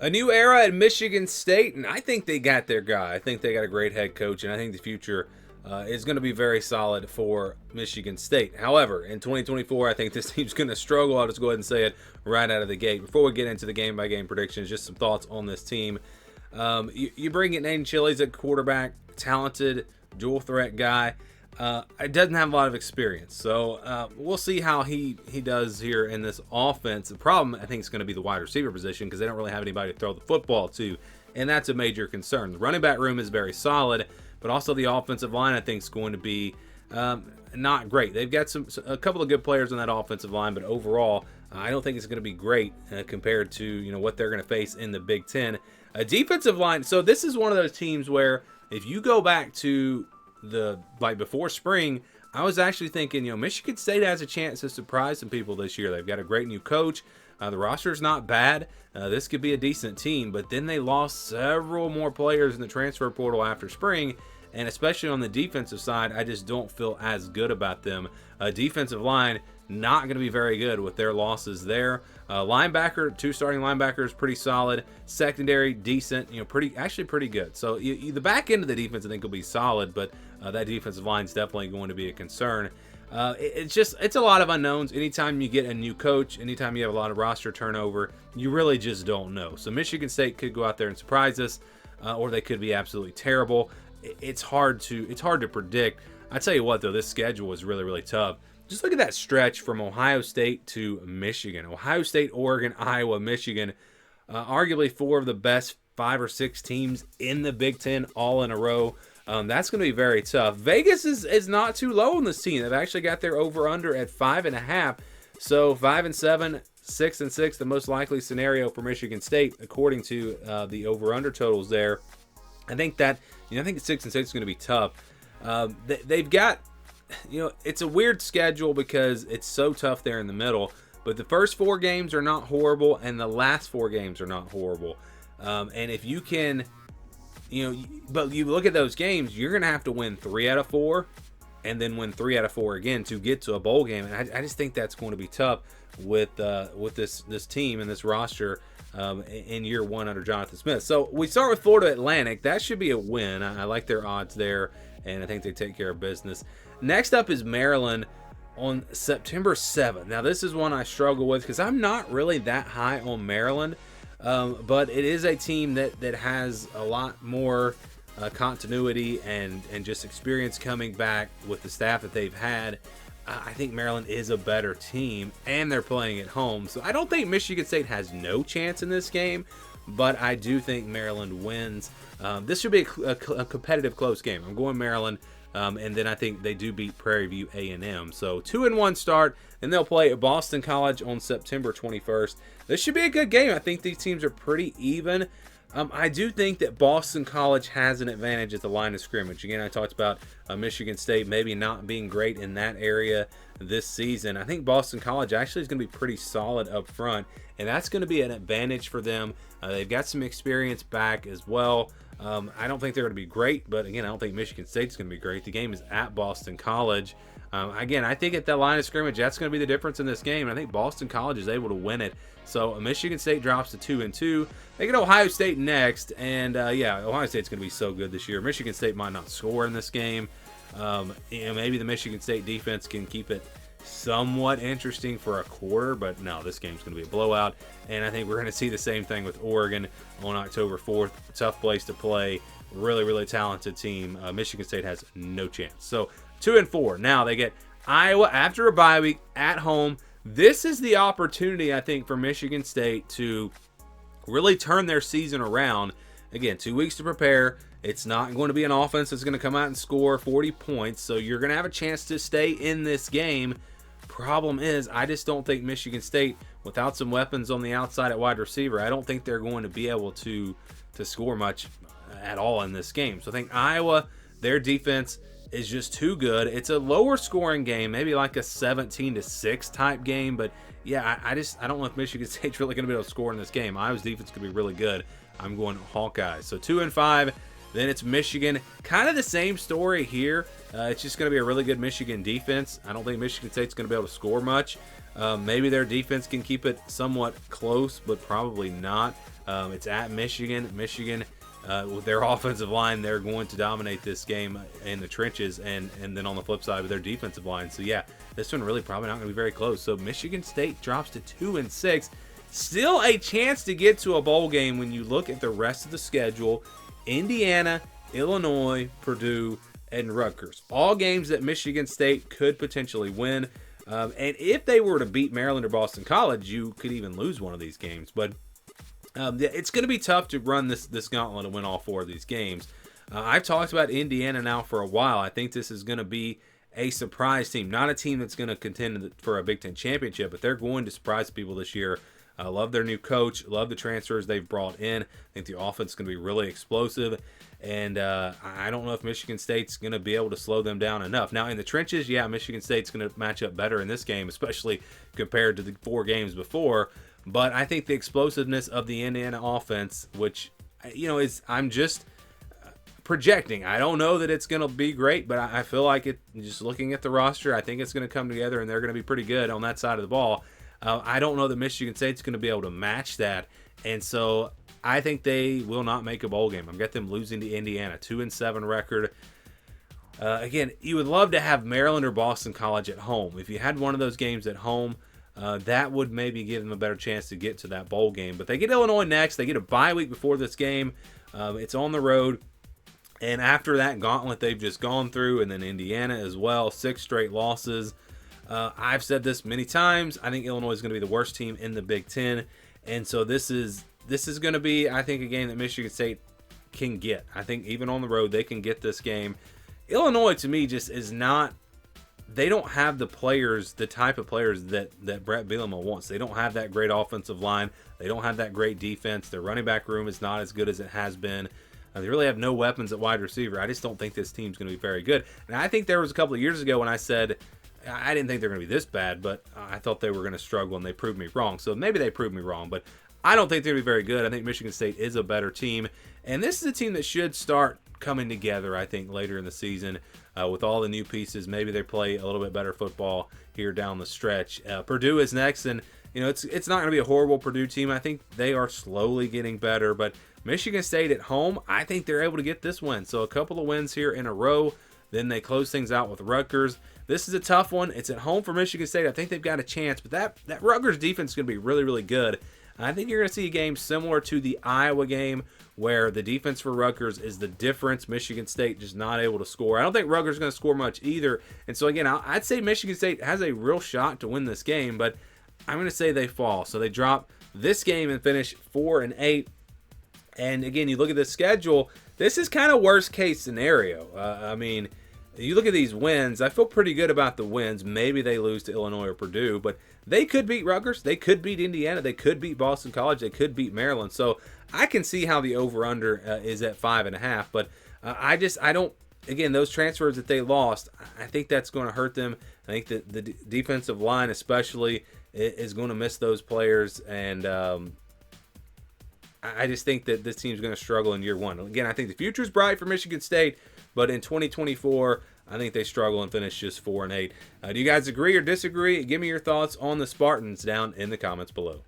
A new era at Michigan State, and I think they got their guy. I think they got a great head coach, and I think the future is going to be very solid for Michigan State. However, in 2024, I think this team's going to struggle. I'll just go ahead and say it right out of the gate. Before we get into the game-by-game predictions, just some thoughts on this team. You bring in Aiden Chili's at quarterback, talented, dual-threat guy. It doesn't have a lot of experience, so we'll see how he does here in this offense. The problem, I think, is going to be the wide receiver position because they don't really have anybody to throw the football to, and that's a major concern. The running back room is very solid, but also the offensive line, I think, is going to be not great. They've got a couple of good players on that offensive line, but overall, I don't think it's going to be great compared to what they're going to face in the Big Ten. A defensive line. So this is one of those teams where if you go back to before spring, I was actually thinking, Michigan State has a chance to surprise some people this year. They've got a great new coach. The roster's not bad. This could be a decent team, but then they lost several more players in the transfer portal after spring, and especially on the defensive side, I just don't feel as good about them. Defensive line, not going to be very good with their losses there. Linebacker, 2 starting linebackers, pretty solid. Secondary, decent, pretty good. So the back end of the defense, I think, will be solid, but that defensive line is definitely going to be a concern. It's a lot of unknowns. Anytime you get a new coach, anytime you have a lot of roster turnover, you really just don't know. So Michigan State could go out there and surprise us, or they could be absolutely terrible. It's hard to predict. I tell you what, though, this schedule is really, really tough. Just look at that stretch from Ohio State to Michigan. Ohio State, Oregon, Iowa, Michigan. Arguably 4 of the best 5 or 6 teams in the Big Ten all in a row. That's going to be very tough. Vegas is not too low on this team. They've actually got their over-under at 5.5. So 5-7, 6-6, the most likely scenario for Michigan State, according to the over-under totals there. I think I think 6-6 is going to be tough. They've got, it's a weird schedule because it's so tough there in the middle. But the first 4 games are not horrible, and the last 4 games are not horrible. And if you can, but you look at those games, you're going to have to win 3 out of 4, and then win 3 out of 4 again to get to a bowl game. And I just think that's going to be tough with this team and this roster in year 1 under Jonathan Smith. So we start with Florida Atlantic. That should be a win. I like their odds there, and I think they take care of business. Next up is Maryland on September 7th. Now, this is one I struggle with because I'm not really that high on Maryland, but it is a team that has a lot more continuity and just experience coming back with the staff that they've had. I think Maryland is a better team, and they're playing at home. So I don't think Michigan State has no chance in this game, but I do think Maryland wins. This should be a competitive, close game. I'm going Maryland, and then I think they do beat Prairie View A&M. So 2-1 start, and they'll play at Boston College on September 21st. This should be a good game. I think these teams are pretty even. I do think that Boston College has an advantage at the line of scrimmage. Again, I talked about Michigan State maybe not being great in that area this season. I think Boston College actually is going to be pretty solid up front, and that's going to be an advantage for them. They've got some experience back as well. I don't think they're going to be great, but again, I don't think Michigan State's going to be great. The game is at Boston College. Again, I think at that line of scrimmage, that's going to be the difference in this game. And I think Boston College is able to win it. So Michigan State drops to 2-2. They get Ohio State next, and Ohio State's going to be so good this year. Michigan State might not score in this game. Maybe the Michigan State defense can keep it somewhat interesting for a quarter, but no, this game's going to be a blowout. And I think we're going to see the same thing with Oregon on October 4th. Tough place to play. Really, really talented team. Michigan State has no chance. So 2-4. Now they get Iowa after a bye week at home. This is the opportunity, I think, for Michigan State to really turn their season around. Again, 2 weeks to prepare. It's not going to be an offense that's going to come out and score 40 points, so you're going to have a chance to stay in this game. Problem is, I just don't think Michigan State, without some weapons on the outside at wide receiver, I don't think they're going to be able to score much at all in this game. So I think Iowa, their defense is just too good. It's a lower scoring game, maybe like a 17-6 type game, but yeah, I don't know if Michigan State's really going to be able to score in this game. Iowa's defense could be really good. I'm going Hawkeyes. So 2-5. Then it's Michigan. Kind of the same story here. It's just going to be a really good Michigan defense. I don't think Michigan State's going to be able to score much. Maybe their defense can keep it somewhat close, but probably not. It's at Michigan. Michigan, with their offensive line, they're going to dominate this game in the trenches, and then on the flip side with their defensive line. So yeah, this one really probably not going to be very close. So Michigan State drops to 2-6. Still a chance to get to a bowl game when you look at the rest of the schedule. Indiana, Illinois, Purdue, and Rutgers. All games that Michigan State could potentially win. And if they were to beat Maryland or Boston College, you could even lose one of these games. But it's going to be tough to run this gauntlet and win all 4 of these games. I've talked about Indiana now for a while. I think this is going to be a surprise team. Not a team that's going to contend for a Big Ten championship, but they're going to surprise people this year. I love their new coach. Love the transfers they've brought in. I think the offense is going to be really explosive. And I don't know if Michigan State's going to be able to slow them down enough. Now, in the trenches, yeah, Michigan State's going to match up better in this game, especially compared to the 4 games before. But I think the explosiveness of the Indiana offense, which, I'm just projecting. I don't know that it's going to be great, but I feel like it. Just looking at the roster, I think it's going to come together, and they're going to be pretty good on that side of the ball. I don't know that Michigan State's going to be able to match that, and so I think they will not make a bowl game. I've got them losing to Indiana, 2-7 record. Again, you would love to have Maryland or Boston College at home. If you had one of those games at home, that would maybe give them a better chance to get to that bowl game. But they get Illinois next. They get a bye week before this game. It's on the road. And after that gauntlet they've just gone through, and then Indiana as well, 6 straight losses. I've said this many times. I think Illinois is going to be the worst team in the Big Ten. And so this is going to be, I think, a game that Michigan State can get. I think even on the road, they can get this game. Illinois, to me, just is not, they don't have the players, the type of players that Brett Bielema wants. They don't have that great offensive line. They don't have that great defense. Their running back room is not as good as it has been. They really have no weapons at wide receiver. I just don't think this team's going to be very good. And I think there was a couple of years ago when I said, I didn't think they were going to be this bad, but I thought they were going to struggle, and they proved me wrong. So maybe they proved me wrong, but I don't think they're going to be very good. I think Michigan State is a better team, and this is a team that should start coming together, I think, later in the season with all the new pieces. Maybe they play a little bit better football here down the stretch. Purdue is next, and it's not going to be a horrible Purdue team. I think they are slowly getting better, but Michigan State at home, I think they're able to get this win. So a couple of wins here in a row. Then they close things out with Rutgers. This is a tough one. It's at home for Michigan State. I think they've got a chance, but that Rutgers defense is going to be really, really good. I think you're going to see a game similar to the Iowa game where the defense for Rutgers is the difference. Michigan State just not able to score. I don't think Rutgers is going to score much either. And so, again, I'd say Michigan State has a real shot to win this game, but I'm going to say they fall. So they drop this game and finish 4-8. And, again, you look at the schedule, this is kind of worst case scenario. I mean, you look at these wins, I feel pretty good about the wins. Maybe they lose to Illinois or Purdue, but they could beat Rutgers. They could beat Indiana. They could beat Boston College. They could beat Maryland. So I can see how the over-under is at 5.5, but I don't, again, those transfers that they lost, I think that's going to hurt them. I think that the defensive line especially is going to miss those players, and I just think that this team's going to struggle in year one. Again, I think the future is bright for Michigan State, but in 2024, I think they struggle and finish just 4-8. Do you guys agree or disagree? Give me your thoughts on the Spartans down in the comments below.